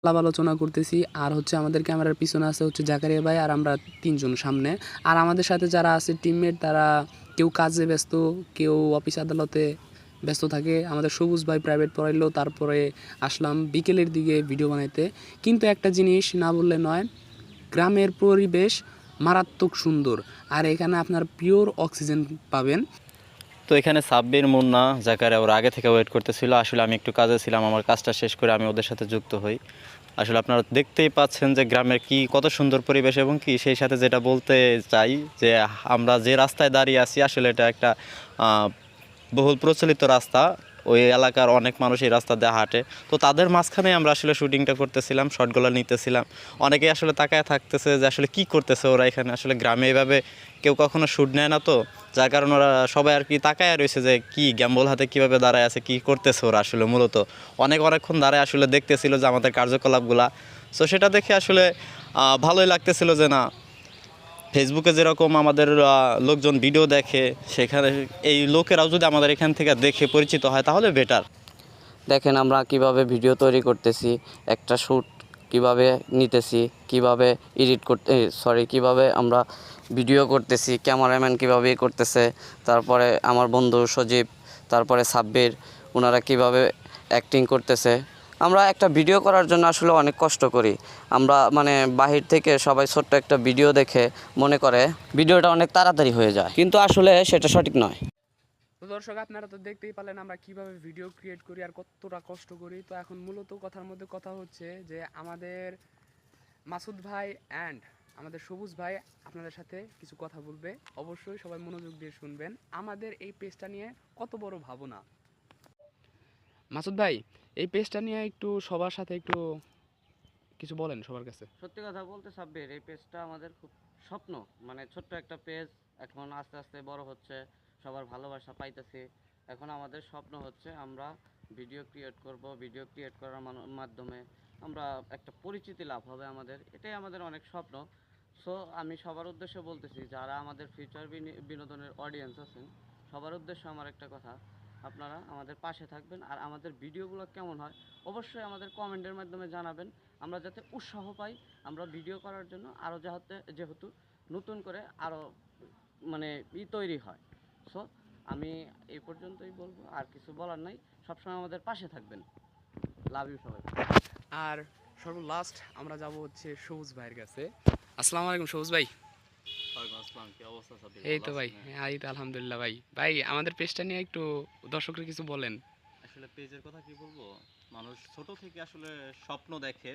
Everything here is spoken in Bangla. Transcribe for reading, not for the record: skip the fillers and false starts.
আলাপ আলোচনা করতেছি। আর হচ্ছে আমাদের ক্যামেরার পিছনে আছে হচ্ছে জাকারিয়া ভাই আর আমরা ৩ জন সামনে। আর আমাদের সাথে যারা আছে টিমমেট তারা কেউ কাজে ব্যস্ত, কেউ অফিস আদালতে ব্যস্ত থাকে। আমাদের সবুজ ভাই প্রাইভেট পড়াইলো, তারপরে আসলাম বিকেলের দিকে ভিডিও বানাইতে। কিন্তু একটা জিনিস না বললে নয়, গ্রামের পরিবেশ মারাত্মক সুন্দর আর এখানে আপনার পিওর অক্সিজেন পাবেন। তো এখানে সাব্বির, মুন্না, জাকারিয়া ওরা আগে থেকে ওয়েট করতেছিল। আসলে আমি একটু কাজে ছিলাম, আমার কাজটা শেষ করে আমি ওদের সাথে যুক্ত হই। আসলে আপনারা দেখতেই পাচ্ছেন যে গ্রামের কি কত সুন্দর পরিবেশ, এবং কি সেই সাথে যেটা বলতে চাই যে আমরা যে রাস্তায় দাঁড়িয়ে আছি আসলে এটা একটা বহুল প্রচলিত রাস্তা। ওই এলাকার অনেক মানুষ এই রাস্তা দিয়ে হাঁটে। তো তাদের মাঝখানে আমরা আসলে শুটিংটা করতেছিলাম, শটগুলো নিতেছিলাম। অনেকেই আসলে তাকায় থাকতেছে যে আসলে কি করতেছে ওরা এখানে। আসলে গ্রামে এইভাবে কেউ কখনো শ্যুট নেয় না, তো যার কারণে ওরা সবাই আর কি তাকায় রয়েছে যে কি গ্যাম্বল হাতে কীভাবে দাঁড়ায় আছে, কি করতেছে ওরা। আসলে মূলত অনেকক্ষণ দাঁড়ায় আসলে দেখতেছিল যে আমাদের কার্যকলাপগুলা। সো সেটা দেখে আসলে ভালোই লাগতেছিল যে না, ফেসবুকে যেরকম আমাদের লোকজন ভিডিও দেখে, সেখানে এই লোকেরাও যদি আমাদের এখান থেকে দেখে পরিচিত হয় তাহলে বেটার। দেখেন আমরা কিভাবে ভিডিও তৈরি করতেছি, একটা শ্যুট কিভাবে নিতেছি, কিভাবে এডিট করতে কিভাবে আমরা ভিডিও করতেছি, ক্যামেরাম্যান কীভাবে করতেছে, তারপরে আমার বন্ধু সজীব, তারপরে সাব্বির, ওনারা কিভাবে অ্যাক্টিং করতেছে। আমরা একটা ভিডিও করার জন্য আসলে অনেক কষ্ট করি। আমরা মানে বাহির থেকে সবাই ছোট্ট একটা ভিডিও দেখে মনে করে ভিডিওটা অনেক তাড়াতাড়ি হয়ে যায়, কিন্তু আসলে সেটা সঠিক নয়। তো দর্শক, আপনারা তো দেখতেই পারলেন আমরা কিভাবে ভিডিও ক্রিয়েট করি আর কতটা কষ্ট করি। তো এখন মূলত কথার মধ্যে কথা হচ্ছে যে আমাদের মাসুদ ভাই অ্যান্ড আমাদের সবুজ ভাই আপনাদের সাথে কিছু কথা বলবে। অবশ্যই সবাই মনোযোগ দিয়ে শুনবেন। আমাদের এই পেজটা নিয়ে কত বড় ভাবনা। মাসুদ ভাই, এই পেজটা নিয়ে একটু সবার সাথে একটু কিছু বলেন সবার কাছে। সত্যি কথা বলতে সাব্বির, এই পেজটা আমাদের খুব স্বপ্ন। মানে ছোট্ট একটা পেজ, এখন আস্তে আস্তে বড় হচ্ছে, সবার ভালোবাসা পাইতেছি। এখন আমাদের স্বপ্ন হচ্ছে আমরা ভিডিও ক্রিয়েট করব, ভিডিও ক্রিয়েট করার মাধ্যমে আমরা একটা পরিচিতি লাভ হবে আমাদের, এটাই আমাদের অনেক স্বপ্ন। সো আমি সবার উদ্দেশ্যে বলতেছি, যারা আমাদের ফিউচার বিনোদনের অডিয়েন্স আছেন, সবার উদ্দেশ্যে আমার একটা কথা, আপনারা আমাদের পাশে থাকবেন। আর আমাদের ভিডিওগুলো কেমন হয় অবশ্যই আমাদের কমেন্টের মাধ্যমে জানাবেন, আমরা যাতে উৎসাহ পাই আমরা ভিডিও করার জন্য, আরও যেহেতু নতুন করে আরও মানে তৈরি হয়। সো আমি এই পর্যন্তই বলবো, আর কিছু বলার নাই। সবসময় আমাদের পাশে থাকবেন। লাভ ইউ সবাই। আর সর্বলাস্ট আমরা যাব হচ্ছে সবুজ ভাইয়ের কাছে। আসসালামু আলাইকুম সবুজ ভাই। এই তো ভাই, এই তো আলহামদুলিল্লাহ ভাই। ভাই আমাদের পেজটা নিয়ে একটু দর্শকরা কিছু বলেন। আসলে পেজের কথা কি বলবো, মানুষ ছোট থেকে আসলে স্বপ্ন দেখে,